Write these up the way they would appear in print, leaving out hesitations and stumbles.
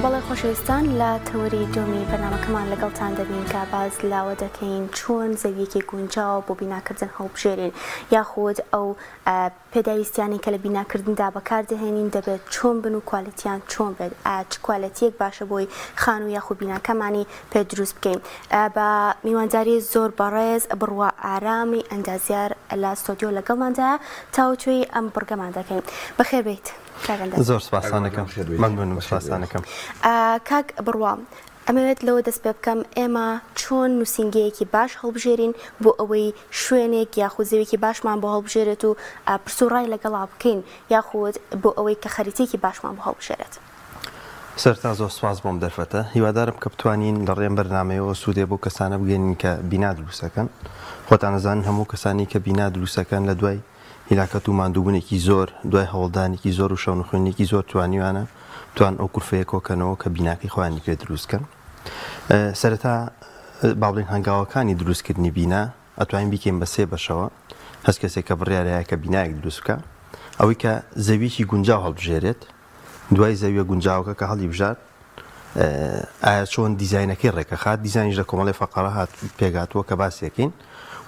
بەڵێ خۆشەویستان لە تەوەری دومی بەرنامەکەمان لەگەڵتان دەبین کە باز لاوە دەکەین چۆن زەویەکی گونجاو بۆ بیناکردن هەڵبژێرین یاخود ئەو پێداویستیانی کە لە بیناکردندا بەکاردەهێنین دەبێت چۆن بن و کوالیتیان چۆن بێت چ کوالیتیەک باشە بۆی خان و یاخود بیناکەمانی پێ دروست بکەین. بە میوانجاری زۆر بەڕێز بڕوا ئارامی ئەندازیار لە ستۆدیۆ لەگەڵماندا تاوتوی ئەم بڕگەمان دەکەین. بەخێر بیت. زۆر سپاسانەکەم مەمنونم سپاسانەکەم. کاک بڕوا ئەمەوێت لەوە دەست پێ بکەم ئێمە چۆن نووسینگەیەکی باش هەڵبژێرین بۆ ئەوەی شوێنێک یاخود زەویەکی باشمان بۆ هەڵبژێرێت و پرسوڕای لەگەڵا بکەین یاخود بۆ ئەوەی کە خەریتێکی باشمان بۆ هەڵبژێرێت. سەرتا زۆر سپاس بۆم دەرفەتە هیوادارم کە بتوانین لە ڕێم بەرنامەیەوە سوودێ بۆ کەسانە بگەینین کە بینا دروستەکەن. خۆتان نەزانن هەموو کەسانی کە بینا دروستەکەن لە دوای هیلاکەت و ماندووبوونێکی زۆر دوای هەوڵدانێکی زۆر و شەون خوێندنێکی زۆر توانیوانە توان ئەو کورفەیە کۆکەنەوە کە بیناکەی خۆیانی پێ دروستکەن. سەرەتا باڵین هەنگاوەکانی دروستکردنی بینا ئەتوانین بیکەین بە سێ بەشەوە. هەست کەسێک کە بڕیارەیە کە بینایەک دروست بکە ئەوەی کە زەویەکی گونجاو هەڵبژێرێت دوای زەویە گونجاوەکە کە هەڵی بژات ئایا چۆن دیزاینەکەی ڕێکەخات دیزاینیش لە کۆمەڵی فەقەرە هات پێگاتووە کە باسیەکەین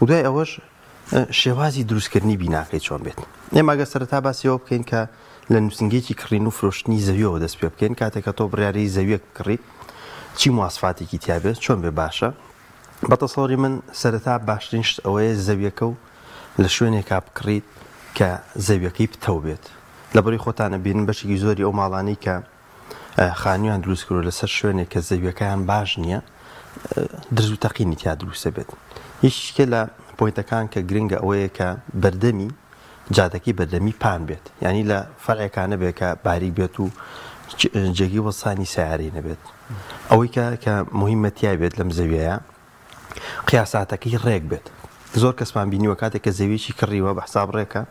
و دوای ئەوەش شێوازی دروستکردنی بیناکەی چۆن بێت. ئێمە ئەگە سەرەتا باسیەوە بکەین کە لە نووسنگێکی کڕین و فرۆشتنی زەویەوە دەست پێ بکەین کاتێک کە تۆ بڕیارەی زەویەک کڕیت چی مواسفاتێکی تیابێت چۆن بێ باشە. بەتەسەڵی من سەرەتا باشترین شت ئەوەیە زەویەکە و لە شوێنێکا بکڕیت کە زەویەکەی پتەو بێت. لەبەری خۆتانە بینن بەشێکی زۆری ئەو ماڵانەی کە خانوویان دروست کرد لەسەر شوێنێک کە زەویەکەیان باش نییە درز و تەقینی تیا دروستە بێت. هیچکە لە پۆینتەکان کە گرنگە ئەوەیە کە بەردەمی جادەکەی بەردەمی پان بێت یعنی لە فەرعێکانە بێت کە باریک بێت و جێگی وەسانی سیارەی نەبێت. ئەوەی کە موهیمەتیا بێت لەم زەویەیە قیاساتەکەی ڕێک بێت. زۆر کەسمان بینیوە کاتێک کە زەویەکی کڕیوە بە حساب ڕێکە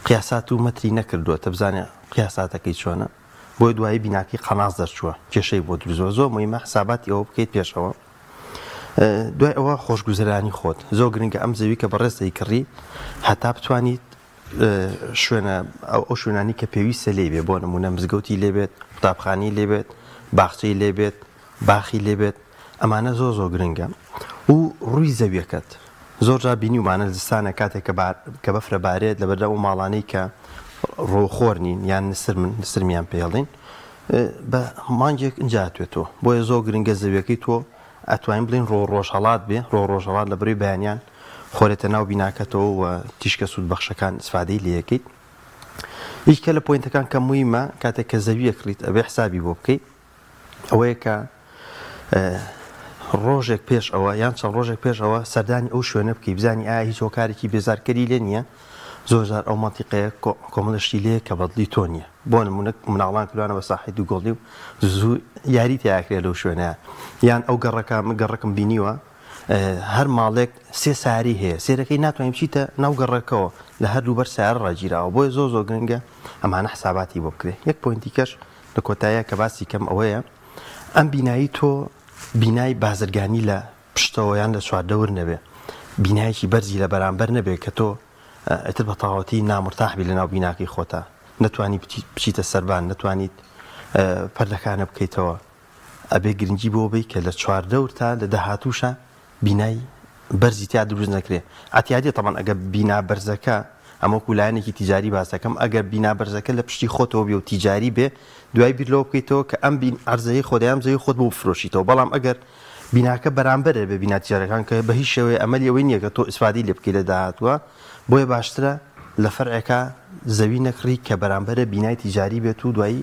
قیاسات و مەتری نەکردووە تە بزانێ قیاساتەکەی چۆنە بۆی دوایی بیناکی قەناس دەرچووە کێشەی بۆ دروستەوە زۆر موهیمە حساباتی ئەوە بکەیت پێشەوە. دوای ئەوە خۆشگوزەرانی خۆت زۆر گرنگە ئەم زەوی کە بەڕێزی کڕی هەتا بتوانیت شوێنە ئەو شوێنانی کە پێویستە لێ بێ بۆ نمونە مزگەوتی لێبێت قوتابخانی لێبێت باخچەی لێبێت باخی لێبێت ئەمانە زۆر زۆر گرنگە و ڕووی زەویەکەت زۆر جا بینیومانە زستانە کاتێک کە بەفرە بارێت لەبەردە و ماڵانەی کە ڕۆخۆر نین یان نسرمیان پێڵین بە مانگێک ئەنجاتوێتەوە بۆیە زۆر گرنگە زەویەکەی تۆ ئەتوانین بڵین ڕۆژهەڵات بێ ڕۆژهەڵات لە بەروی بەیانیان خۆرێتە ناو بیناکەتەوە و تیشکە سوود بەخشەکان استفادەی لەکەیت. هیچکە لە پۆینتەکان کە موهیمە کاتێک کە زەویە کڕیت ئەبێ حسابی بۆ بکەیت ئەوەیە کە ڕۆژێک پێش ئەوە یان چەند ڕۆژێک پێش ئەوە سەردانی ئەو شوێنە بکەی بزانی ئایا هیچ هۆکارێکی بێزارکەری لێ نییە زۆرجار ئەو مەنتیقەیە کۆمەڵشتی لێ کە بەدڵی تۆ نییە بۆ نمونە مناڵان کردوانە بە ساحەی دوو گۆڵی و زوو یاری تیاکرێت لەو شوێنەیە یان ئەو گەڕەکەم بینیوە هەر ماڵێک سێ ساری هەیە سێرەکەی ناتوانین بچیتە ناو گەڕەکەەوە لە هەردوو بەر سیارە ڕاگیراوە بۆیە زۆر زۆر گرنگە ئەمانە حساباتی بۆ بکرێت. یەک پۆینتی کەش لە کۆتاییە کە باسی کەم ئەوەیە ئەم بینایی تۆ بینای بازرگانی لە پشتەوە یان لە چواردەور نەبێ بینایەکی بەرزی لە بەرامبەر نەبێت کە تۆ ئەتر بە تەواوەتی نامرتاحبی لە ناو بیناکەی خۆتە نەتوانی بچیتە سەربان نەتوانیت پەردەکانە بکەیتەوە ئەبێ گرنگی بۆ بی کە لە چواردەور تا لە داهاتووشە بینای بەرزی تیا دروست نەکرێ ئەتیادی تەمان ئەگە بینا بەرزەکە ئەمە لایەنێکی تیجاری باسەکەم ئەگەر بینا بەرزەکە لە پشتی خۆتەوە بێ و تیجاری بێ دوای بیر لەوە بکەیتەوە کە ئەم عەرزەی خۆدایام زەوی خۆت بۆ بفرۆشیتەوە بەڵام ئەگەر بیناکە بەرامبەرە بە بینا تیجارەکان کە بە هیچ شێوەیە ئەمەلی ئەوەی نییە کە تۆ ئیسفادی لێ بکەی لە داهاتووە بۆیە باشترە لە فەرعێکە زەوی نەکڕی کە بەرامبەرە بینای تیجاری بێت و دوایی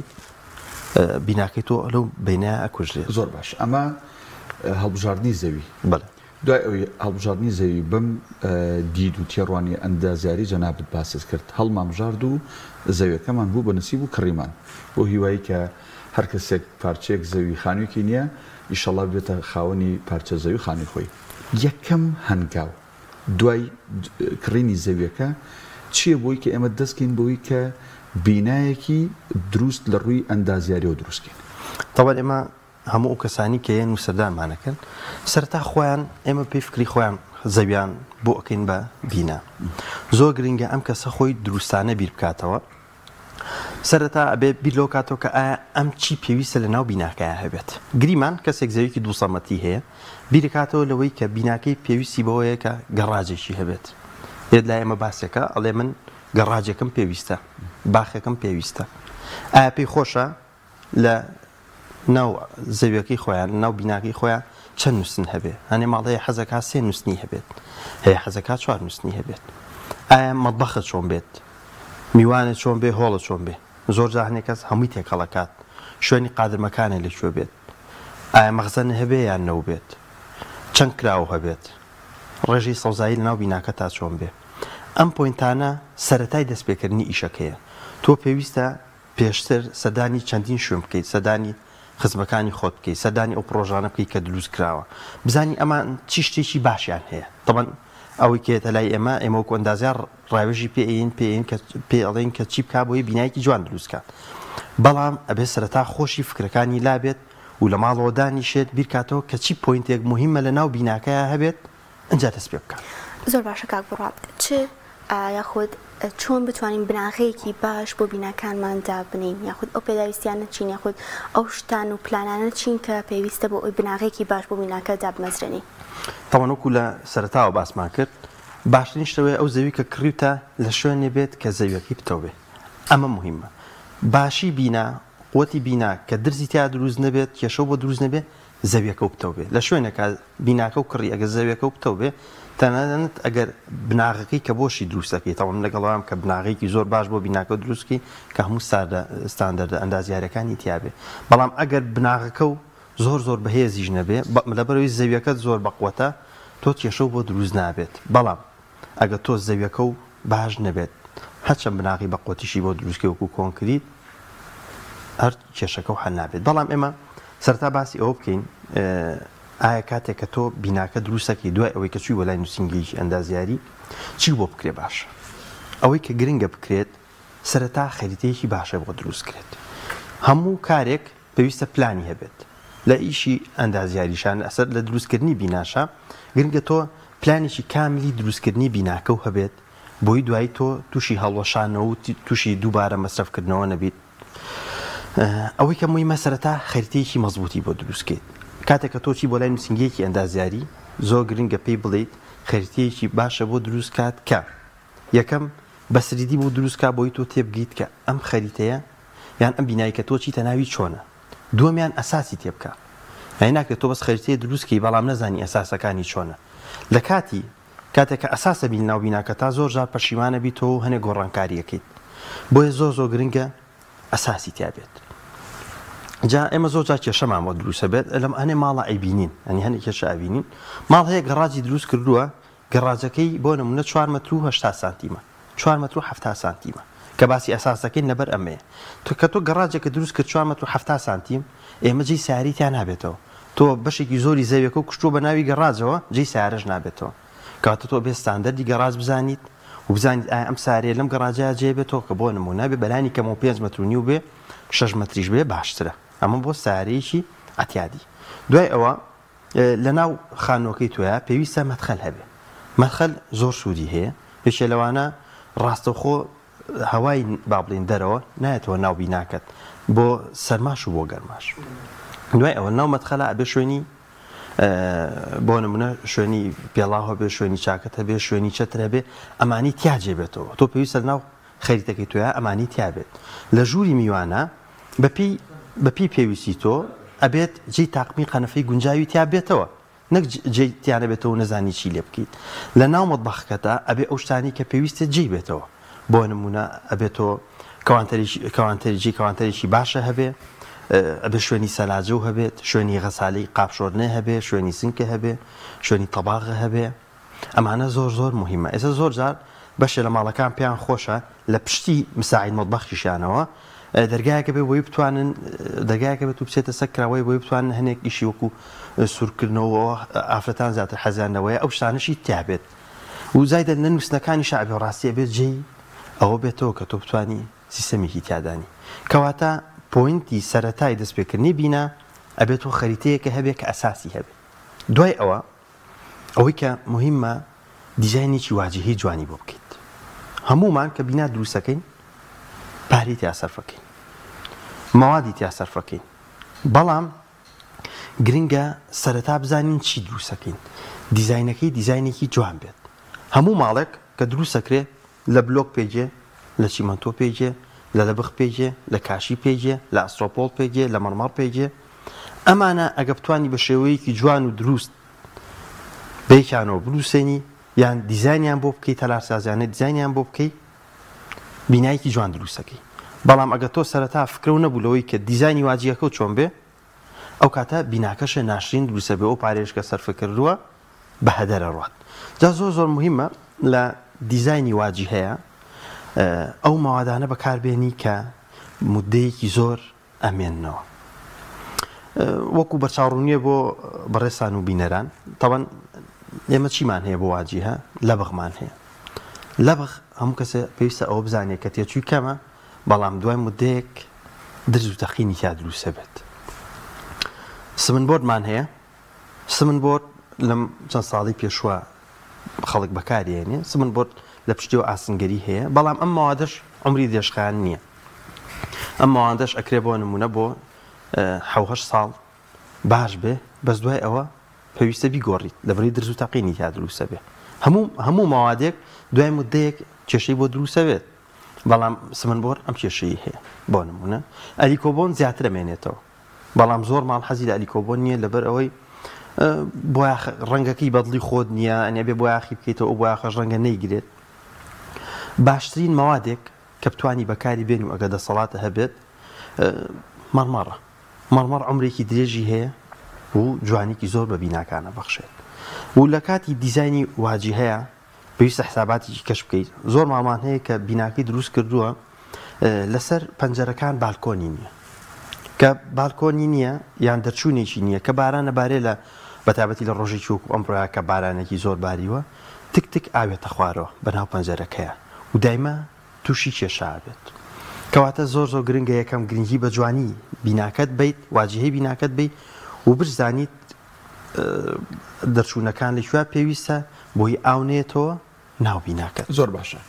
بیناکەی تۆ لەو بینایە ئەکوژرێت. زۆر باش ئەمە هەڵبژاردننی زەوی بەڵێ دوای ئەوی هەڵبژاردننی زەوی بم دید و تێڕوانی ئەندازیاری جەنابەت باسس کرد هەڵمامژارد و زەویەکەمان بوو بە نسیب و کڕیمان بۆ هیوایی کە هەر کەسێک پارچەیەک زەوی خانوویەکی نییە ئیشەڵا بێتە خاوەنی پارچە زەوی خانی خۆی. یەکەم هەنگاو دوای کڕینی زەویەکە چییە بۆی کە ئێمە دەستکەین بۆی کە بینایەکی دروست لە ڕووی ئەندازیاریەوە دروستکەین. تەواو ئێمە هەموو ئەو کەسانی کە هەیەن و سەردانمانەکەن سەرتا خۆیان ئێمە پێی فکری خۆیان زەویان بۆ ئەکەین بە بینا زۆر گرنگە ئەم کەسە خۆی دروستانە بیر بکاتەوە سەرەتا ئەبێ بیر لەو کاتەوە کە ئایا ئەم چی پێویستە لە ناو بیناکەیە هەبێت. گریمان کەسێک زەویەکی دووسەمەتی هەیە بیرکاتەوە لەوەی کە بیناکەی پێویستی بەوەیە کە گەڕاجێکی هەبێت. لێت لای ئەمە باسێکە ئەڵێ من گەڕاجەکەم پێویستە، باخەکەم پێویستە. ئایا پێی خۆشە لە ناو زەویەکەی خۆیان ناو بیناکەی خۆیان چەند نووسن هەبێ؟ هەنێ ماڵەیە حەزەکە 3 نووسنی هەبێت، هەیە حەزەکە 4 نووسنی هەبێت. ئایا مەطبەخت چۆن بێت؟ میوانێت چۆن بێ، هۆڵە چۆن بێ؟ زۆر جا هەنێک کەس هەمووی تێکەڵەکات، شوێنی قادرمەکانە لەکوێ بێت؟ ئایا مەخزن هەبێ یان نەو بێت؟ چەند کراو هەبێت؟ ڕێژی سەوزایی لە ناو بیناکە تا چۆن بێ؟ ئەم پۆینتانە سەرەتای دەستپێکردنی ئیشەکەیە. تۆ پێویستە پێشتر سەدانی چەندین شوێن بکەیت، سەدانی خزمەکانی خۆت بکەیت، سەدانی ئەو پرۆژانە بکەیت کە دروست کراوە، بزانی ئەمان چی شتێکی باشیان هەیە. طبعاً ئەوەی کێتە لای ئێمە وەکو ئەندازیار ڕاوێژی پێین پێ ئەڵێن کە چی بکا بۆی بینایەکی جوان دروستکات. بەڵام ئەبێ سەرەتا خۆشی فکرەکانی لابێت و لە ماڵەوە دانیشێت بیرکاتەوە کە چی پۆینتێک مهمە لە ناو بیناکەیە هەبێت ئەنجا دەست پێ بکات. زۆر باشە کاک بڕات چ یاخود چۆن بتوانین بناغەیەکی باش بۆ بیناکانماندا بنین، یاخود ئەو پێداویستیانە چین، یاخود ئەو شتان و پلانانە چین کە پێویستە بۆ ئەوی بناغەیەکی باش بۆ بیناکەدا بمەزرێنی. تەوانوەکو لە سەرەتاوە باسمان کرد باشترین شتەوەی ئەو زەوی کە کڕیوتە لە شوێنێ بێت کە زەویەکەی بتەوە بێ. ئەمە مهمە. باشی بینا قوتی بینا کە درزی تیا دروست نەبێت، کێشە بۆ دروست نەبێت، زەویەکە و بتەوە بێ. لە شوێنێکە بیناکە و کڕی ئەگەر زەویەکە و بتەوە بێ تەنانەت ئەگەر بناغەکەی کە بۆشی دروستەکەی تەواو لەگەڵام کە بناغەیەکی زۆر باش بۆ بیناکە دروستکی کە هەموو ستاندەردە ئەندازیارەکانی تیاابێ. بەڵام ئەگەر بناغەکە و زۆر بەهێزیش نەبێ لەبەرەوەی زەویەکەت زۆر بەقوەتە تۆ کێشە بۆ دروست نابێت. بەڵام ئەگەر تۆ زەویەکە و باش نەبێت هەرچەند بناغی بە قوتیشی بۆ دروستکە وەکو کۆنکریت هەر کێشەکە و هەر نابێت. بەڵام ئێمە سەرتا باسی ئەوە بکەین ئایا کاتێک کە تۆ بیناکە دروستەکەی دوای ئەوەی کە چووی وە لای نووسینگەیەکی ئەندازیاری چی بۆ بکرێ باشە؟ ئەوەی کە گرنگە بکرێت سەرەتا خەریتەیەکی باشە بۆ دروستکرێت. هەموو کارێک پێویستە پلانی هەبێت. لە ئیشی ئەندازیاریشان ئەسەر لە دروستکردنی بیناشە گرنگە تۆ پلانێکی کاملی دروستکردنی بیناکە و هەبێت بۆی دوایی تۆ تووشی هەڵوەشانەوە و تووشی دووبارە مەسرفکردنەوە نەبیت. ئەوەی کە مووی مەسەرەتا خەریتەیەکی مەزبوطی بۆ دروستکەیت. کاتێک کە تۆچی بۆ لای نووسینگەیەکی ئەندازیاری زۆر گرنگە پێی بڵیت خەریتەیەکی باشە بۆ دروست کات کە یەکەم بەسریدی بۆ دروستکە بۆی تۆ تێبگیت کە ئەم خەریتەیە یان ئەم بینایی کە تۆچی تەناوی چۆنە. دووەمیان ئەساسی تێبکە. ناکرێت تۆ بەس خەریتەیە دروستکەی بەڵام نەزانی ئەساسەکانی چۆنە. لە کاتێک کە ئەساسە بین ناو بیناکە تا زۆر جار پەشیمانە بیتەوە هەنێک گۆڕانکاریەکەیت. بۆیە زۆر گرنگە ئەساسی تیابێت. جا ئێمە زۆر جار کێشەمان بۆ دروستە بێت لەم ئەنێ ماڵە ئەیبینین ئەنی هەنێک کێشە ئەبینین ماڵ هەیە گەڕاجی دروست کردووە گەڕاجەکەی بۆ نمونە 4 مەتر و 80 سانتیمە 4 مەتر و 70 سانتیمە کە باسی ئەساسەکەی لەبەر ئەمەیە. کە تۆ گەڕاجێکە دروست کرد 4 مەتر و 70 سانتیم ئێمە جێی سیاریتیان نابێتەوە. تۆ بەشێکی زۆری زەویەکە و کشتووە بە ناوی گەڕاجەوە جێی سیارەش نابێتەوە. کاتە تۆ بێ ستاندەردی گەڕاج بزانیت و بزانیت ئایا ئەم سارەیە لەم گەڕاجەیە جێبێتەوە کە بۆ نمونە بێ بەلانی کەمەوە 5 مەتر و نیو بێ 6 مەتریش بێ باشترە. ئەمە بۆ سارەیەکی ئەتیادی. دوای ئەوە لە ناو خانۆکەی تۆیە پێویستە مەدخەل هەبێ. مەدخەل زۆر سوودی هەیە. یەکێ لەوانە ڕاستەوخۆ هەوای با بڵێن دەرەوە نایەتەوە ناو بیناکەت بۆ سەرماش و بۆ گەرماش. دوای ئەوە ناو مەدخەلە ئەبێ شوێنی بۆ نمونە شوێنی پێڵاو هەبێ، شوێنی چاکت هەبێ، شوێنی چەتر هەبێ، ئەمانی تیا جێبێتەوە. تۆ پێویستە ناو خەریتەکەی تۆیە ئەمانی تیا بێت. لە ژووری میوانە بەپی پێویستی تۆ ئەبێت جێی تاقمی قەنەفەی گونجاوی تیا بێتەوە، نەک جێی تیانە بێتەوە نەزانی چی لێ بکەیت. لە ناو مەطبەخەکەتە ئەبێ ئەو شتانی کە پێویستە جێی بێتەوە. بۆ نمونە ئەبێتەوە کەوانتەرێکی باشە هەبێ، ئەبێ شوێنی سەلاجە و هەبێت، شوێنی غەسالی قاپشۆرنێ هەبێ، شوێنی سنکە هەبێ، شوێنی تەباغە هەبێ. ئەمانە زۆر مهمە. ئێستا زۆر جار بەشێ لە ماڵەکان پێیان خۆشە لە پشتی مساعید مەطبەخیشیانەوە دەرگایەکە بێ بۆی بتوانن دەرگایەکە بێت و بچێتە سەرکراوەی بۆی بتوانن هەنێک ئیشی وەکو سوورکردنەوە ئافرەتان زیاتر حەزیانەوەیە ئەو شتانەشی تیابێت و زایدە لە نووسنەکانی شعبی و ڕاستیە بێت جێی ئەوە بێتەوە کە تۆ بتوانی سیستەمێکی تیادانی. کەواتە پۆینتی سەرەتای دەستپێکردنی بینە ئەبێتەوە خەریتەیەکە هەبێت کە ئەساسی هەبێت. دوای ئەوەی کە مهمە دیزاینێکی واجهی جوانی بۆ بکەیت. هەمومان کە بینا دروستەکەین پارەی تیا سەرفەکەین مەوادی تیا سەرفەکەین بەڵام گرنگە سەرەتا بزانین چی دروستەکەین دیزاینەکەی دیزاینێکی جوان بێت هەموو ماڵێک کە دروستەکرێ لە بلۆک پێجێ لە چیمەنتۆ پێجێ لە لەبخ پێجێ لە کاشی پێجێ لە ئەسترۆپۆڵ پێجێ لە مەرمەڕ پێجێ ئەمانە ئەگە بتوانی بە شێوەیەکی جوان و دروست بێکیانەوە بنووسێنی یان دیزاینیان بۆ بکەیت هەلارسازیانە دیزاینیان بۆ بکەیت بینایەکی جوان دروستەکەی بەڵام ئەگە تۆ سەرەتا فکرە و نەبوولەوەی کە دیزاینی واجیەکە و چۆن بێ ئەو کاتە بیناکەشە ناشرین دروستە بێ ئەو پارێش کە سەرفە کردووە بە هەدەرە ڕات جا زۆر مهمە لە دیزاینی واجی هەیە ئەو ماوادانە بەکاربێنی کە مودەیەکی زۆر ئەمێننەوە وەکو بەرچاوڕوونیە بۆ بەڕێسان و بینەران تەوەن ئێمە چیمان هەیە بۆ واجی هە لەبغمان هەیە لەبغ هەموو کەسە پێویستە ئەوە بزانێت کە تێچووی کەمە بەڵام دوای مودەیەک درز و تەقینی تا دروستە بێت سمنبۆردمان هەیە سمنبۆرد لەم چەند ساڵی پێشوە خەڵک بەکارێنێ سمنبۆرد لە پشتیەوە ئاسنگەری هەیە بەڵام ئەم ماوادەش عمری دێشخان نییە ئەم ماوادەش ئەکرێ بۆ نمونە بۆ 7 ساڵ باش بێ بەس دوای ئەوە پێویستە بیگۆڕیت لەبەرەی درز و تەقینی تا دروستە بێ هەموو ماوادێک دوای مودەیەک کێشەی بۆ دروستە بێت بەڵام سمنبۆرد ئەم کێشەی هەیە بۆ نمونە ئەلیکۆبۆن زیاتر ئەمێنێتەوە بەڵام زۆر ماڵ حەزی لە ئەلیکۆبۆن نییە لەبەر ئەوەی بۆ ڕەنگەکەی بەدڵی خۆت نییە ئەنێ بێ بۆ یاخی بکەیتەوە بۆ یاخەش ڕەنگە نەیگرێت باشترین مەوادێک کە بتوانی بەکاری بێن و ئەگە دەسەڵاتە هەبێت مەرمەڕ عمرێکی درێژی هەیە و جوانێکی زۆر بە بیناکانە بەخشێت و لە کاتی دیزاینی واجی هەیە پێویستە حساباتێکی کەش بکەیت زۆر ماڵمان هەیە کە بیناکەی دروست کردووە لەسەر پەنجەرەکان بالکۆنی نییە کە بالکۆنی نییە یان دەرچوونێکی نییە کە بارانە بارێ لە بەتابەتی لە ڕۆژێکی وەکو ئەمڕۆیە کە بارانێکی زۆر باریوە تک ئاوێتە خوارەوە بەناو پەنجەرەکەیە و دایما تووشی کێشا بێت کەواتە زۆر گرنگە یەکەم گرنگی بە جوانی بیناکەت بیت واجهەی بیناکەت بیت و بزانیت دەرچوونەکان لەکوێ پێویستە بۆی ئاونێتەوە ناو بیناکەت زۆر باشە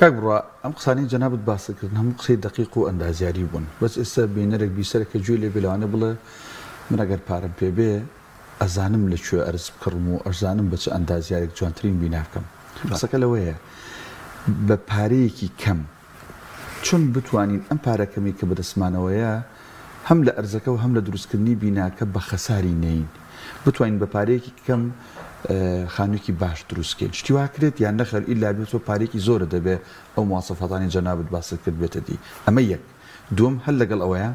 کاک بڕوا ئەم قسانی جەنابەت باسەکردن هەموو قسەی دقیق و ئەندازیاری بوون بەس ئێستا بینەرێک بیسەرەکە گوێ لێ بێلەوانە بڵێ من ئەگەر پارەم پێ بێ ئەزانم لەکوێ ئەرز بکڕم و ئەزانم بە چ ئەندازیارێک جوانترین بینا بکەم قسەکە لەوەیە بە پارەیەکی کەم چۆن بتوانین ئەم پارەکەمی کە بەدەستمانەوەیە هەم لە ئەرزەکە و هەم لە دروستکردنی بیناکە بە خەساری نین بتوانین بە پارەیەکی کەم خانوویەکی باش دروستکەین شتی واکرێت یان نەخەر ئیلا بێت و پارێکی زۆرە دەبێ ئەو مواسەفەتانی جەنابەت باسەت کرد بێتە دی ئەمە یەک دووەم هەر لەگەڵ ئەوەیە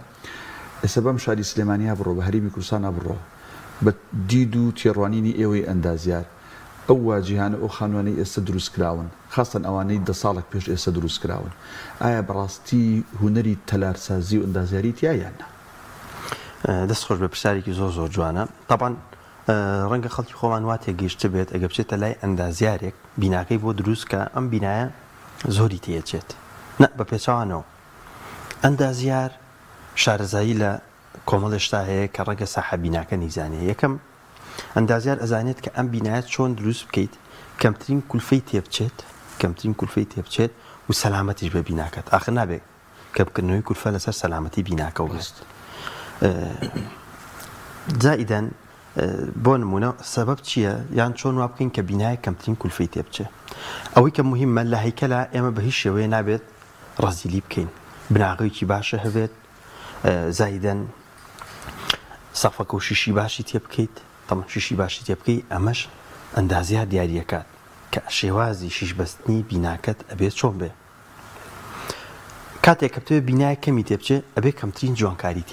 ئێستا بەم شاری سلێمانیا بڕۆ بە هەرێمی کوردستانە بڕۆ بە دید و تێڕوانینی ئێوەی ئەندازیار ئەو واجیهانە ئەو خانوانەی ئێستا دروستکراون خاستن ئەوانەی 10 ساڵێک پێش ئێستا دروستکراون ئایا بەڕاستی هونەری تەلارسازی و ئەندازیاری تیا یان نا دەست خۆش بە پرسیارێکی زۆر جوانە طبعاً ڕەنگە خەڵکی خۆمان وا تێگەیشتە بێت ئەگە بچێتە لای ئەندازیارێک بیناکەی بۆ دروست کە ئەم بینایە زۆری تێچێت نە بە پێچوانەوە ئەندازیار شارەزایی لە کۆمەڵێشتا هەیە کە ڕەنگە ساحە بیناکە نیزانێ یەکەم ئەندازیار ئەزانێت کە ئەم بینایەت چۆن دروست بکەیت کەمترین کولفەی تێبچێت و سەلامەتیش بە بیناکەت ئاخر نابێت کەمکردنەوەی کولفە لەسەر سەلامەتی بیناکە وست زائیدەن بۆ نمونە سەبەب چییە یان چۆن وا بکەین کە بینایە کەمترین کولفەی تێبچێ ئەوەی کە مهمە لە هەیکەلا ئێمە بە هیچ شێوەیە نابێت ڕەزیلی بکەین بناغەیەکی باشە هەبێت زائیدەن سەقفەکە و شیشی باشی تێ بکەیت تەمەن شیشی باشی تێ بکەیت ئەمەش ئەندازیار دیاریەکات کە شێوازی شیشبەستنی بیناکەت ئەبێت چۆن بێ کاتێک کە بتوێ بینایە کەمی تێبچێ ئەبێ کەمترین جوانکاری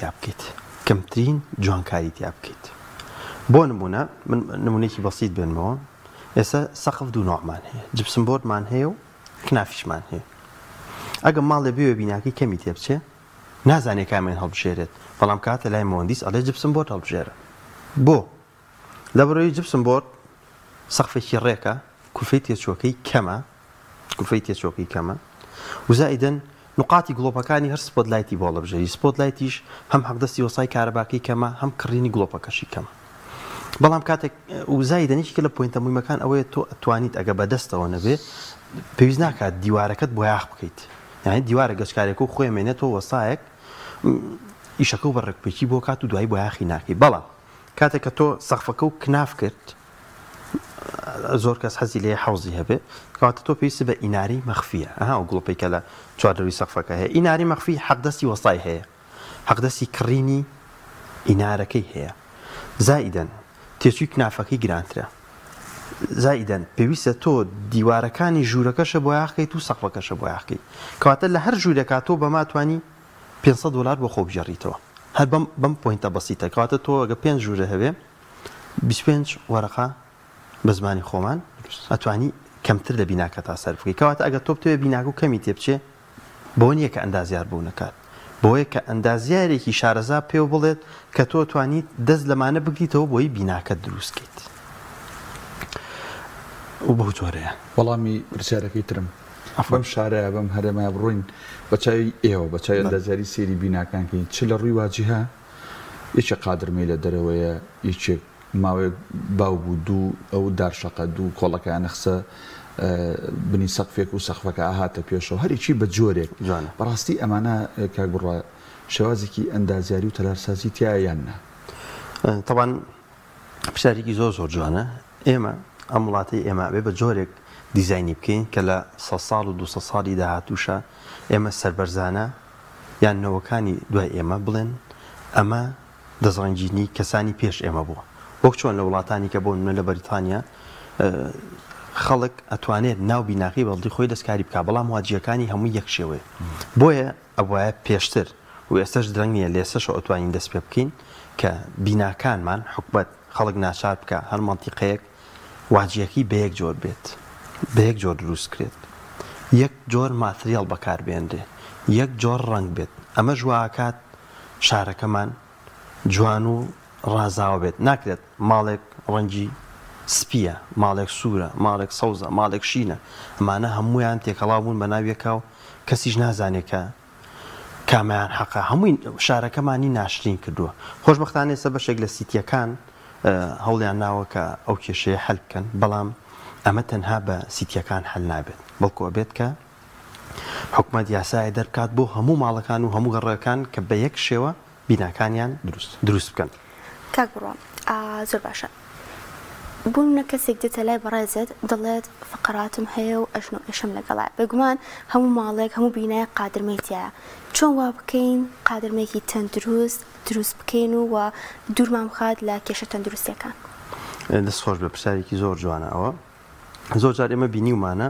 تیا بکەیت بۆ نمونە من نمونێکی بەسیط بێنمەوە ئێستا سەقف دوو نوعمان هەیە جپسم بۆردمان هەیە و کنافیشمان هەیە ئەگەر ماڵێ بێوە بیناکەی کەمی تێبچێ نازانێت کامیان هەڵبژێرێت بەڵام کاتە لای مۆهندیس ئەڵێ جپسم بۆرد هەڵبژێرە بۆ لەبەرەوەی جپسم بۆرد سەقفێکی ڕێکە کولفەی تێچۆکەی کەمە و زائیدەن نقاتی گڵۆپەکانی هەر سپۆتلایتی بۆ هەڵبژێری سپۆتلایتیش هەم حەقدەستی وەسای کارەباکەی کەمە هەم کڕینی گڵۆپەکەشی کەمە بەڵام کاتێک وزای دەنیشی لە پوینتە مویمەکان ئەوەیە تۆ ئەتوانیت ئەگە بەدەستەوە نەبێ پێویست ناکات دیوارەکەت بۆ یاخ بکەیت یعنی دیوارە گەشتکارێک و خۆێمێنێتەوە وەسایەک ئیشەکە و بەڕێکپێکی بۆ کات و دوایی بۆ یاخی ناکەی. بەڵام کاتێک کە تۆ سەقفەکە و کناف کرد زۆر کەس حەزی لێ حەوزی هەبێ کەواتە تۆ پێویستە بە ئیناری مەخفیە ئەها گوڵپەی کە لە چواردەوەی سەقفەکە هەیە ئیناری مەخفی حەقدەستی وەسای هەیە حەقدەستی کڕینی ئینارەکەی هەیە زائیدەن تێچووی کنافەکەی گرانترە زائیدەن پێویستە تۆ دیوارەکانی ژوورەکەشە بۆ یاخکەیت و سەقفەکەشە بۆ یاخکەیت کەواتە لە هەر ژوورێکا تۆ بەما توانی $500 بۆ خۆ بژەڕیتەوە هەر بەم پۆینتە بەسیتە کەواتە تۆ ئەگە 5 ژوورە هەبێ 25 وەرەقە بە زمانی خۆمان ئەتوانی کەمتر لە بیناکە تا سەرف بکەیت کەواتە ئەگە تۆ بتوێ بیناکە و کەمی تێبچێ بۆ نییە کە ئەندازیار بوو نەکات بۆیە کە ئەندازیارێکی شارەزا پێو بڵێت کە تۆ توانیت دەست لەمانە بگریتەوە بۆی بیناکە دروستکەیت و بەو جۆرەیە. وەڵامی پرسیارەکەی ترم بەم شارەیە بەم هەرێمای بڕۆین بەچای ئێوە بەچای ئەندازیاری سێری بیناکانکەین چ لە ڕووی واجیها یەکێک قادرمەی لە دەرەوەیە یەکێک ماوەیەک باو بوو دوو ئەو دارشەقە دوو کۆڵەکان نەخسە بنی سەقفێک و سەقفەکە ئاهاتە پێشەوە هەرێکی بە جۆرێک بەڕاستی ئەمانە کاک بڕە شێوازێکی ئەندازیاری و تەلارسازی تیا یان نا طبعاً پرسیارێکی زۆر جوانە ئێمە ئەم وڵاتی ئێمە بێ بە جۆرێک دیزاینی بکەین کە لە 100 ساڵ و 200 ساڵی داهاتووشە ئێمە سەربەرزانە یان نەوەکانی دوای ئێمە بڵێن ئەمە دەزڕەنجینی کەسانی پێش ئێمە بووە وەک چۆن لە وڵاتانی کە بۆ منە لە بەریتانیا خەڵک ئەتوانێت ناو بیناقی بەڵدی خۆی دەستکاری بکە بەڵام واجیەکانی هەمووی یەک شێوەیە بۆیە ئەوایە پێشتر و ئێستش درەنگ نییە لێسەش ئەتوانین دەست پێ بکەین کە بیناکانمان حکومەت خەڵک ناچار بکە هەر مەنتیقەیەک واجیەکەی بە یەک جۆر بێت بە یەک جۆر دروست کرێت یەک جۆر ماتریال بەکاربێنرێ یەک جۆر ڕنگ بێت ئەمە ژواکات شارەکەمان جوان و ڕازاوە بێت ناکرێت ماڵێک ڕەنگی سپیە ماڵێک سوورە ماڵێک سەوزە ماڵێک شینە ئەمانە هەمویان تێکەڵاو بوون بە ناویەکە و کەسیش نازانێت کە کامیان حەقا هەمووی شارەکەمانی ناشرین کردووە خۆشبەختانە ئێستا بەشێک لە سیتیەکان هەوڵیان ناوە کە ئەو کێشەیە حەل بکەن بەڵام ئەمە تەنها بە سیتیەکان حەل نابێت بەڵکو ئەبێت کە حکومەت یاسای دەرکات بۆ هەموو ماڵەکان و هەموو گەڕەکان کە بە یەک شێوە بیناکانیان دروست بکەن. کاک بڕۆ زۆر باشە بوونە کەسێک دێتە لای بەڕێزت دەڵێت فقراتم هەیە و ئەژن و ئێشم لەگەڵا بێگومان هەموو ماڵێک هەموو بینایە قادرمەیتیایە چۆن وا بکەین قادرمەیەکی تەندروست دروست بکەین و دوورمان بخات لە کێشە تەندروستیەکان. دەست خۆش بە پرسیارێکی زۆر جوانە ئەوە زۆر جار ئێمە بینیومانە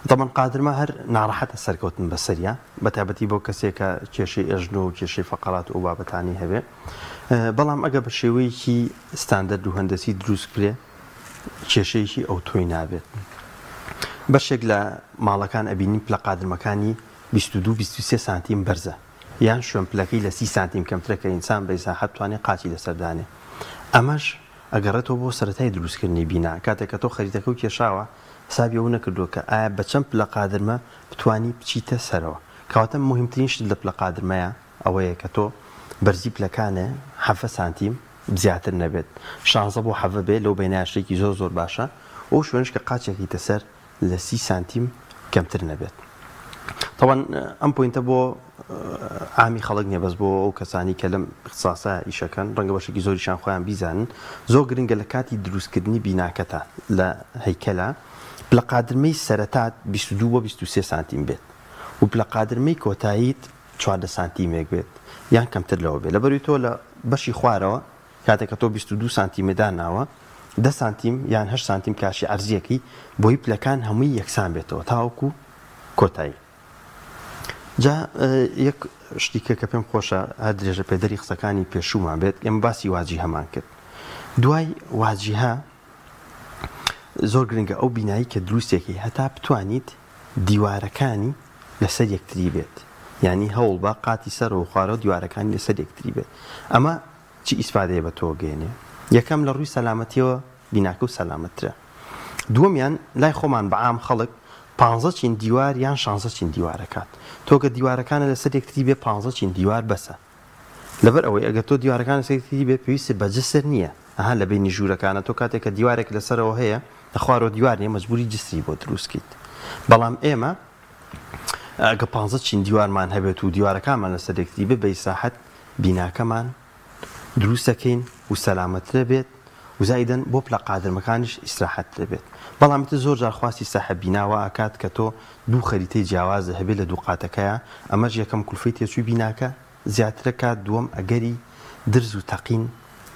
دەبەن قادرمە هەر ناڕەحەتە سەرکەوتن بەسەریە بەتابەتی بۆ کەسێکە کێشەی ئەژن و کێشەی فقرات و بابەتانی هەبێ بەڵام ئەگە بە شێوەیەکی ستاندەرد و هەندەسی دروست کرێ کێشەیەکی ئەو تۆی نابێت بەشێک لە ماڵەکان ئەبینین پلە قادرمەکانی 22-23 سانتیم بەرزە یان شوێن پلەکەی لە 30 سانتیم کەمترەکە ئینسان بە ئیساحەت توانێت قاچی لەسەردانێ ئەمەش ئەگەڕێتەوە بۆ سەرەتای دروستکردنی بینا کاتێک کە تۆ خەریتەکە و کێشاوە حسابی ئەو نەکردووە کە ئایا بە چەند پلە قادرمە بتوانی بچیتە سەرەوە کەواتە مهمترین شت لە پلە قادرمەیە ئەوەیە کە تۆ بەرزی پلەکانە 7 سانتیم زیاتر نەبێت 16 بۆ 7 بێت لەو بینایشتێکی زۆر باشە ئەو شوێنش کە قاچێکی تەسەر لە 30 سانتیم کەمتر نەبێت طبعا ئەم پوینتە بۆ ئامی خەڵک نیە بەس بۆ ئەو کەسانی کە لەم اختصاسە ئیشەکەن ڕەنگە بەشێکی زۆریشان خۆیان بیزانن زۆر گرنگە لە کاتی دروستکردنی بیناکەتە لە هەیکەلە پلە قادرمەی سەرەتات 22-23 سانتیم بێت و پلە قادرمەی کۆتاییت 14 سانتیمێک بێت یان کەمتر لەوە بێت لەبەروی تۆ لە بەشی خوارەوە کاتێک کە تۆ 22 سانتیمێدا ناوە 10 سانتیم یان 8 سانتیم کاشی عەرزیەکەی بۆی پلەکان هەمووی یەکسان بێتەوە تاوەکو کۆتایی جا یەک شتیکە کە پێم خۆشە هەر درێژە پێدەری قسەکانی پێشوومان بێت ئێمە باسی واجی هەمان کرد دوای واجیها زۆر گرنگە ئەو بینایی کە دروستێکی هەتا بتوانیت دیوارەکانی لەسەر یەکتری بێت یعنی هەوڵ بە قاتی سەر و خوارەوە دیوارەکانی لەسەر یەکتری بێت ئەمە چی ئیسپادەیە بە تۆ گەێنێ یەکەم لە ڕووی سەلامەتیەوە بیناکە و سەلامەترە دووەمیان لای خۆمان بە عام خەڵک 15 چین دیوار یان 16 چین دیوارەکات تۆکە دیوارەکانە لەسەر یەکتری بێ 15 چین دیوار بەسە لەبەر ئەوەی ئەگەر تۆ دیوارەکان لەسەر یەکتری بێ پێویستە بەجسر نییە ئەها لە بینی ژوورەکانە تۆ کاتێک کە دیوارێک لەسەرەوە هەیە لە خوارەوە دیوار نیە مەجبوری جسری بۆ دروستکەیت بەڵام ئێمە ئەگە 15 چین دیوارمان هەبێت و دیوارەکانمان لەسەر یەکتری بێ بە ئیساحەت بیناکەمان دروستەکەین و سەلامەترە بێت و زایدەن بۆ پلە قادرمەکانیش ئیسراحەترە بێت. بەڵام زۆر جار خواستی ساحەب بیناوە ئاکات کە تۆ دوو خەریتەی جیاوازە هەبێت لە دوو قاتەکەیە، ئەمەش یەکەم کولفەی تێچووی بیناکە زیاترە کات، دووەم ئەگەری درز و تەقین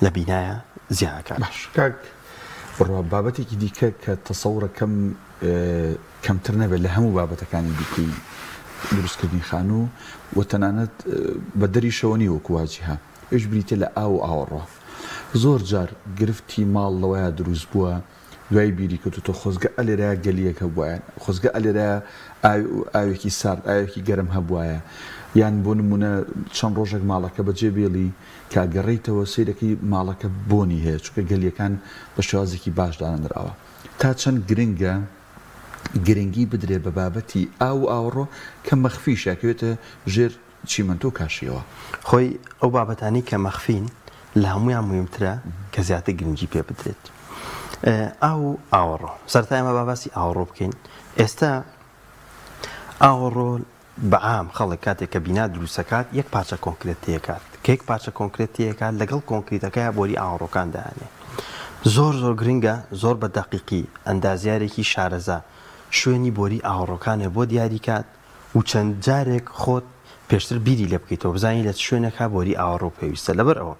لە بینایە زیانەکە. باش کاک بڕوا بابەتێکی دیکە کە تەسەوڕەکەم کەمتر نەبێت لە هەموو بابەتەکانی دیکەی دروستکردنی خانوو و تەنانەت بە دەریشەوەنی وەکوواجیها ئەوش بریتە لە ئاو و ئاوەڕۆ. زۆر جار گرفتی ماڵ لەوەیە دروست بووە دوای بیری کەوتۆ خۆزگە ئەلێرە گەلیەکە بووە، خۆزگە ئەلێرە ئاوێکی سارد ئاوێکی گەرم هەبوایە، یان بۆ نمونە چەند ڕۆژێک ماڵەکە بەجێ بێڵی کاگەڕیتەوە سیرەکەی ماڵەکە بۆنی هەیە چونکە گەلیەکان بە شێوازێکی باش دانەدراوە. تا چەند گرنگە گرنگی بدرێ بە بابەتی ئاو ئاوڕۆ کە مەخفیشەکەوێتە ژێر چیمەنتۆ کاشیەوە. خۆی ئەو بابەتانی کە مەخفین لە هەمویان مهمترە کە زیاتر گرنگی پێ بدرێت. ئاو ئاوەڕۆ سەرەتا ئێمە باسی ئاوەڕۆ بکەین. ئێستا ئاوەڕۆ بەعام خەڵک کاتێک کە بینا دروستەکات یەک پارچە کۆنکرێت تێکات کە یەک پارچە کۆنکرێت تێکات لەگەڵ کۆنکریتەکەیە بۆری ئاوەڕۆکان دایانێ. زۆر گرنگە، زۆر بە دەقیقی ئەندازیارێکی شارەزا شوێنی بۆری ئاوەڕۆکانێ بۆ دیاریکات و چەند جارێک خۆت پێشتر بیری لێ بکەیتەوە بزانین لە شوێنێکا بۆری ئاوەڕۆ پێویستە. لەبەر ئەوە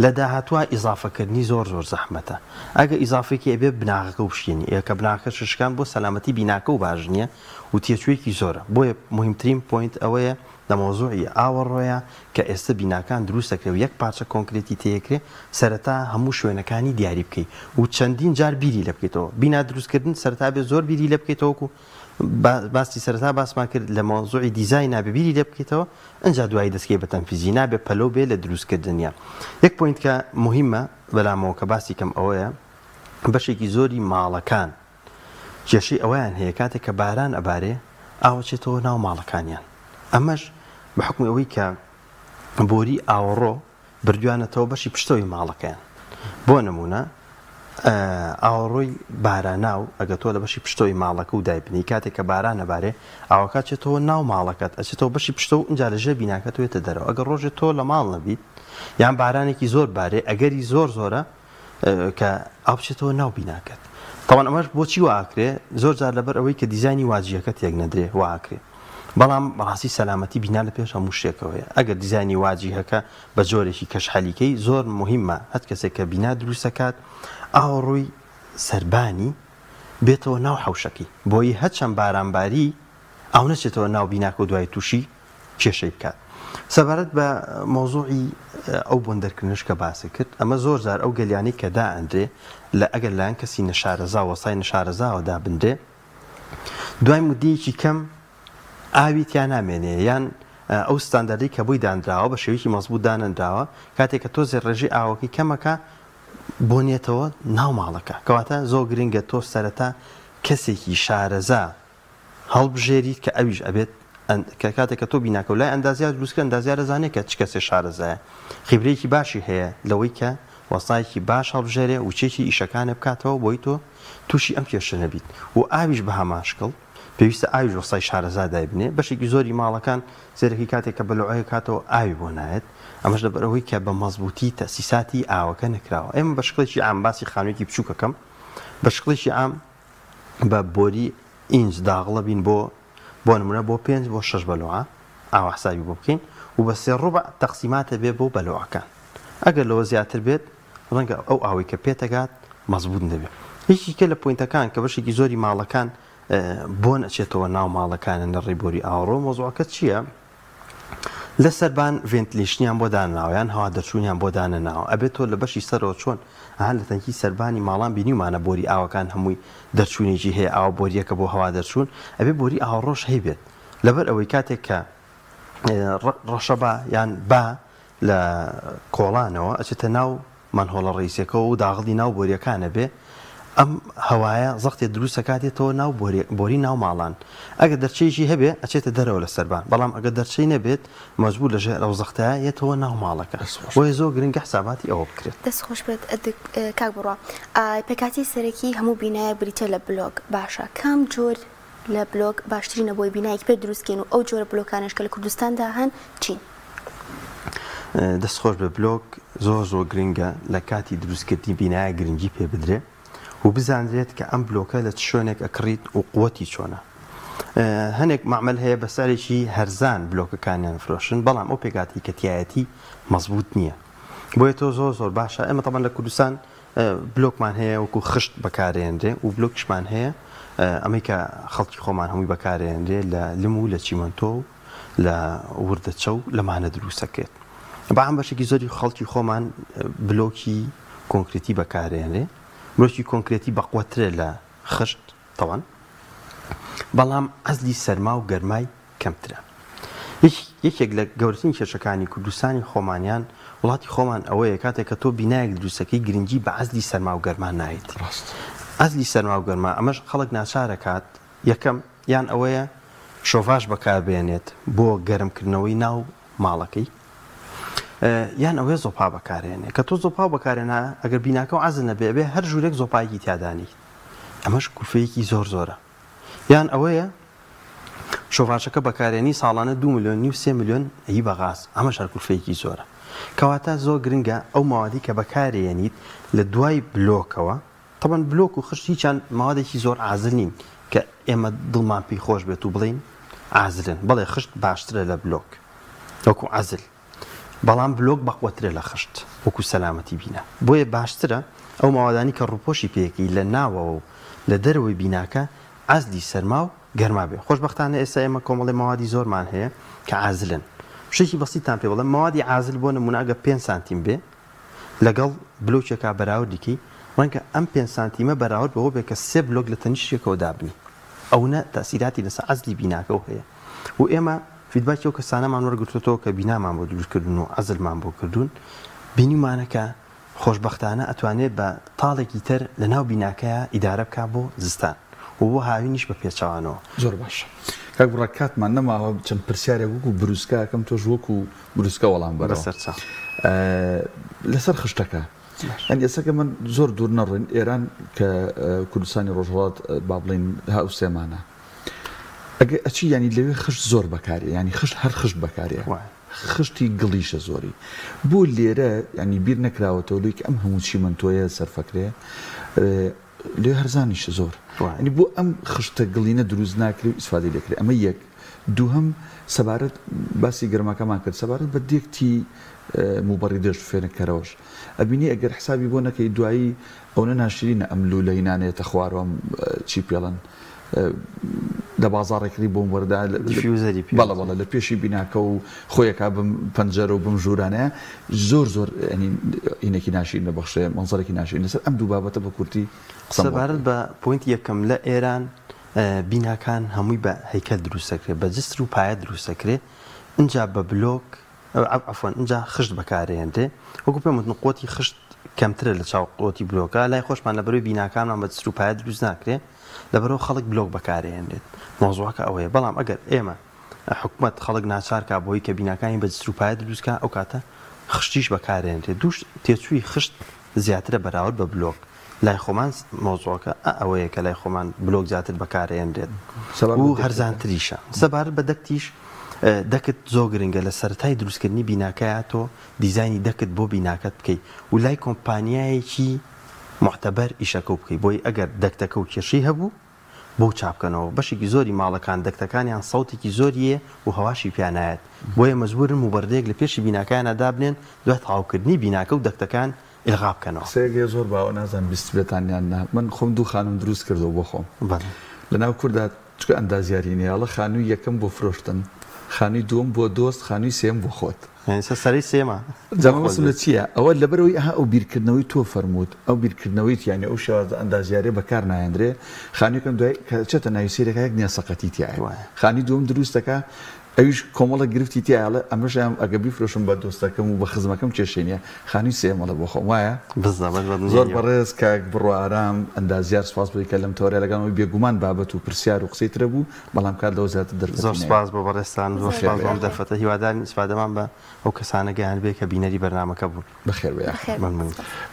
لە داهاتوە ئیزافەکردنی زۆر زەحمەتە. ئەگە ئیزافێکی ئەبێ بناغەکە و بشێنی ئێکە بناغەکە ششکان بۆ سەلامەتی بیناکە و باش نییە و تێچوویەکی زۆرە. بۆیە مهمترین پۆینت ئەوەیە لە مۆزوعی ئاوەڕۆیە کە ئێستا بیناکان دروستەکرێ و یەک پارچە کۆنکرێتی تەیەکرێ سەرەتا هەموو شوێنەکانی دیاری بکەیت و چەندین جار بیری لێ بکەیتەوە. بینا دروستکردن سەرەتا بێ زۆر بیری لێ بکەیتەوەکو باسی سەرەتا باسمان کرد لە مۆزوعی دیزاین نابێ بیری لێ بکەیتەوە، ئەنجا دوایی دەستکەی بە تەنفیزی نابێ پەلۆ بێ لە دروستکردنیە. یەک پۆینت کە مهمە بەلامەوە کە باسی کەم ئەوەیە بەشێکی زۆری ماڵەکان کێشەی ئەویان هەیە کاتێک کە باران ئەبارێ ئاوەچێتەوە ناو ماڵەکانیان. ئەمەش بە حکم ئەوەی کە بۆری ئاوەڕۆ بردوانەتەوە بەشی پشتەوەی ماڵەکەیان. بۆ نمونە ئاوەڕۆی باراناو ئەگە تۆ لە بەشی پشتەوەی ماڵەکە و دایبنی کاتێک کە باران ئەبارێ ئاوەکە چێتەوە ناو ماڵەکەت ئەچێتەوە بەشی پشتە و ئەنجا لەژێر بیناکەتوێتە دەرەوە. ئەگەر ڕۆژێت تۆ لە ماڵ نەبیت یان بارانێکی زۆر بارێ ئەگەری زۆرە کە ئاو بچێتەوە ناو بیناکەت. تەواان ئەمەش بۆچی واکرێ زۆر جار لەبەر ئەوەی کە دیزانی واجیەکە تێک نەدرێ واکرێ. بەڵام بەڕاستی سەلامەتی بینا لە پێش هەموو شتێکەوەیە. ئەگەر دیزانی واجیهەکە بە جۆرێکی کەشحەلیکەی زۆر مهمە هەر کەسێک کە بینا دروستەکات ئاوەڕۆی سەربانی بێتەوە ناو حەوشەکەی بۆی هەرچەند بارانباری ئەو نەچێتەوە ناو بیناکە و دوای تووشی کێشەی بکات. سەبارەت بە مۆزوعی ئەو بۆندەرکردنش کە باسی کرد ئەمە زۆر جار ئەو گەلیانەی کە دائەندرێ لە ئەگەر لایەن کەسی نەشارەزا وەسای نەشارەزاوەدا بندرێ دوای مودەیەکی کەم ئاوی تیان نامێنێ یان ئەو ستاندەردی کە بۆی دانراوە بە شێوەیەکی مەزبوط دانراوە کاتێک کە تۆزێ ڕێژەی ئاوەکەی کەمەکە بۆنێتەوە ناو ماڵەکە. کەواتە زۆر گرنگە تۆ سەرەتا کەسێکی شارەزا هەڵبژێریت کە ئەویش ئەبێت کە کاتێک کە تۆ بیناکە و لای ئەندازیار دروستکە ئەندازیارە زانێت کە چ کەسێ شارەزایە خیبرەیەکی باشی هەیە لەوەی کە وەسایەکی باش هەڵبژێرێ و چێکی ئیشەکانە بکاتەوە بۆی تۆ تووشی ئەم کێشە نەبیت و ئاویش بە هەماشکڵ پێویستە ئاویش وەسای شارەزا دایبنێ. بەشێکی زۆری ماڵەکان زێرەکی کاتێک کە بەلوعەیە کاتەوە ئاوی بۆ نایەت ئەمەش لەبەرەوەی کە بە مەزبوطی تەسیساتی ئاوەکە نەکراوە. ئێمە بە شکڵێکی عام باسی خانوویەکی بچووکەکەم بە شکڵێکی عام بە بۆری ئینج داغڵە بین بۆ نمونە بۆ 5 بۆ 6 بەلوعە ئاوا حسابی بۆ بکەین و بە 3/4 تەقسیماتە بێ بۆ بەلوعەکان. ئەگەر لەوە زیاتر بێت ڕەنگە ئەو ئاوی کە پێتەگات مەزبوط نەبێت. هیچیکە لە پۆینتەکان کە بەشێکی زۆری ماڵەکان بۆ نەچێتەوە ناو ماڵەکانە لە ڕێبۆری ئاوەڕۆ مۆزوعەکە چییە؟ لە سەربان ڤێنتیلێشنیان بۆ دانراویان هەوا دەرچوونیان بۆ دانەناوە ئەبێت تۆ لە بەشی سەرەوە چۆن لە تەنکی سەربانی ماڵان بینیمانە بۆری ئاوەکان هەمووی دەرچوونێکی هەیە ئاوە بۆریەکە بۆ هەوا دەرچوون ئەبێ بۆری ئاوەڕۆژ هەیبێت لەبەر ئەوەی کاتێک کە ڕەشەبا یان با لە کۆڵانەوە ئەچێتە ناو مەنهۆڵە ڕیسەکە و داغڵی ناو بۆریەکانە بێ ئەم هەوایە زەختێ دروستە کاتێتەوە ناو بۆری ناو ماڵان ئەگە دەرچەیەکی هەبێ ئەچێتە دەرەوە لە سەربان بەڵام ئەگە دەرچەی نەبێت مەجبور لەژێر ئەو زەختەیە یێتەوە ناو ماڵەکە بۆیە زۆر گرنگە حساباتی ئەوە بکرێت. دەست خۆش بێت کاک بڕوا پێکاتی سەرەکی هەموو بینایە بریتە لە بلۆگ باشە کام جۆر لە بلۆگ باشترینە بۆی بینایەک پێ دروستکەین و ئەو جۆرە بلۆکانش کە لە کوردستاندا هەن چین؟ دەستخۆش بە بلۆگ زۆر گرنگە لە کاتی دروستکردنی بینایە گرنگی پێ بدرێ و بزانرێت کە ئەم بلۆکە لە شوێنێک ئەکڕیت و قووەتی چۆنە. هەنێک معمەل هەیە بەسەرێکی هەرزان بلۆکەکانیان فرۆشن، بەڵام ئەو پێکاتی کەتیایەتی مەزبوط نییە. بۆیە تۆ زۆر باشە. ئێمە تەمان لە کوردستان بلۆکمان هەیە وەکو خشت بەکارێنرێ و بلۆکشمان هەیە ئەمەی کە خەڵکی خۆمان هەمووی بەکارێنرێ لە لم و لە چیمەنتۆ و لە وردەچە و لەمانە دروستەکرێت. بەعام بەشێکی زۆری خەڵکی خۆمان بلۆکی کۆنکرێتی بەکارێنرێ، بلۆکی کۆنکرێتی بەقوەترێ لە خشت تەوان، بەڵام ئەزلی سەرما و گەرمای کەمترە. یەکێک لە گەورەترین کێشەکانی کوردستانی خۆمانیان وڵاتی خۆمان ئەوەیە کاتێک کە تۆ بینایەک دروستەکەی گرنگی بە ئەزلی سەرما و گەرمان نایت. ئەزلی سەرما و گەرما ئەمەش خەڵک ناچارە کات یەکەم یان ئەوەیە شۆڤاژ بەکاربێنێت بۆ گەرمکردنەوەی ناو ماڵەکەی، یان ئەوەیە زۆپا بەکارێنێت کە تۆ زۆپا بەکارێنە ئەگەر بیناکە و عەزل نەبێ هەر ژوورێک زۆپایەکی تیادانی، ئەمەش کوفەیەکی زۆرە. یان ئەوەیە شۆڤاژەکە بەکارێنی ساڵانە 2 ملیۆن و 3 ملیۆن هی بەغاز، ئەمەش هەر کوفەیەکی زۆرە. کەواتە زۆر گرنگە ئەو ماوەدی کە بەکارێنیت لە دوای بلۆکەوە، طبعاً بلۆک و خشت هیچیان ماوەدێکی زۆر عازل نین کە ئێمە دڵمان پێی خۆش بێت و بڵین عازلن، بەڵێ خشت باشترە لە بلۆک وەکو عازل، بەڵام بلۆک بەقوەترە لە خشت وەکو سەلامەتی بینە. بۆیە باشترە ئەو ماوەدانی کە ڕووپۆشی پێیەکەی لە ناوەوە و لە دەرەوەی بیناکە ئازلی سەرما و گەرما بێ. خۆشبەختانە ئێستا ئێمە کۆمەڵی ماوەدی زۆرمان هەیە کە عازلن. شتێکی بەسیتان پێ بڵێم، ماوەدی عازل بۆ نمونە ئەگە 5 سانتیم بێ لەگەڵ بلۆکێکا بەراوردیکەی ڕەنگە ئەم 5 سانتیمە بەراورد بەوە بێ کە 3 بلۆک لە تەنیشتێکەوە دابنی، ئەوە تەسیراتی لەسەر عەزلی بیناکە هەیە. و ئێمە فیدباکی ئەو کەسانەمان وەرگرتووەوە کە بینامان بۆ دروستکردن و عەزلمان بۆ کردوون، بینیمانەکە خۆشبەختانە ئەتوانێت بە تاڵێکی تر لە ناو بیناکەیە ئیدارە بکا بۆ زستان و بۆ هاوینیش بە پێچەوانەوە. زۆر باشە. کاک بڕا کاتمان نەماوە چەند پرسیارێک وەکو بروسکەکەم تۆش وەکو بروسکە وەڵام بەرەوە لەسەر خشتەکە. ئەنی ئێستا من زۆر دوور نەڕێن، ئێران کە کوردستانی ڕۆژهەڵات با بڵین هاوسێمانە ئەگە ئەچی ینی لەوێ خشت زۆر بەکارێ، ینی خشت هەر خشت بەکارێ، خشتی گڵیشە زۆری. بۆ لێرە ینی بیر نەکراوەتەوە لێک ئەم هەموو چیمەنتۆیە سەرفەکرێ لێ هەرزانیشە زۆر، ینی بۆ ئەم خشتە گڵینە دروست ناکرێ و ئیسفادەی لێکرێ. ئەمە یەک. دووهەم سەبارەت باسی گەرماکەمان کرد، سەبارەت بە دێکتی موبەڕی دەشت فێنەکەرەوەش ئەبینی ئەگەر حسابی بۆ نەکەی دوایی ئەوە ناشرینە ئەم لولەینانێتە خوارەوەم چی پێڵەن لە بازاڕێکری بۆم وەردا بەڵە لە پێشی بیناکە و خۆیەکا بم پەنجەرە و بم ژوورانەیە زۆر ئینێکی ناشرین نەبەخشێ مەنزەرێکی ناشرین. لەسەر ئەم دوو بابەتە بە کورتی سەبارەت بە پۆینت یەکەم لە ئێران بیناکان هەمووی بە هەیکەل دروستەکرێت، بە جستر و پایە دروستەکرێت. اینجا بە بلۆک عفوان اینجا خشت بەکارێنرێ، وەکو پێم وتن قوتی خشت کەمترە لە چاو قوتی بلۆکە. لای خۆشمان لەبەرەوەی بیناکانمان بە جستر و پایە دروست ناکرێت، لەبەرەوە خەڵک بلۆک بەکارێنرێت. مۆزوعەکە ئەوەیە. بەڵام ئەگەر ئێمە حکومەت خەڵک ناچارکە بۆی کە بیناکانی بە جستر و پایە دروستکە، ئەو کاتە خشتیش بەکارێنرێت. دووش تێچووی خشت زیاترە بەراورد بە بلۆک. لای خۆمان مۆزوعەکە ئەوەیە کە لای خۆمان بلۆک زیاتر بەکارێنرێت و هەرزانتریشە. سەبارەت بە دەکتیش دەکت زۆر گرنگە لە سەرەتای دروستکردنی بیناکەیە تۆ دیزایانی دەکت بۆ بیناکەت بکەیت و لای کۆمپانیایەکی معتەبەر ئیشەکە بکەیت. بۆی ئەگەر دەکتەکە و کێشەی هەبوو بۆ چاپکەنەوە. بەشێکی زۆری ماڵەکان دەکتەکانیان سەوتێکی زۆریە و هەواشی پیانایەت، بۆیە مەجبورن موبەردەیەک لە پێشی بیناکانە دابنێن دوای تەواوکردنی بیناکە و دەکتەکان ئلغا بکەنەوە. سێگە زۆر باوە نازان بیست بێتانیان نا من خۆم دوو خانم دروست کردەوە بۆ خۆم لەناو کووردا چکە ئەندازیاری نیاڵە خانووی یەکەم بۆ فرۆشتن، خانووی دووەم بۆ دۆست، خانووی سێم بۆ خۆت. سەری سێمە جامەسم لە چییە؟ ئەوە لەبەرەوەی ئەو بیرکردنەوەی تۆ فەرمووت، ئەو بیرکردنەوەیت یانی ئەو شێوازە ئەندازیارێ بەکار نایەندرێ. خانوویەکەم دوای کە چێتە ناوی سێرەکە یەک نیاسەقەتی تایە. خانی دووەم دروستەکە ئەویش کۆمەڵە گرفتی تایڵە ئەمەش ئەگە بیفرۆشم بە دۆستەکەم و بە خزمەکەم کێشێنە خانی سێمەڵە بۆ خۆم وایە زۆر بەڕێز کاک بڕۆ ئارام ئەندازیار سپاس بۆی کە لەم تۆرە لەگەڵەوەی بێگومان بابەت و پرسیار و قسەی ترە بوو، بەڵام کار لەوە زیاتر دەرکەوت. زۆر سپاس بۆ بەڕێستان، زۆر سپاس بۆم دەرفەتە. هیوادارین ئیسفادەمان بە ئەو کەسانە گەیان بێ کە بینەری بەرنامەکە بوون. بەخێر بێ.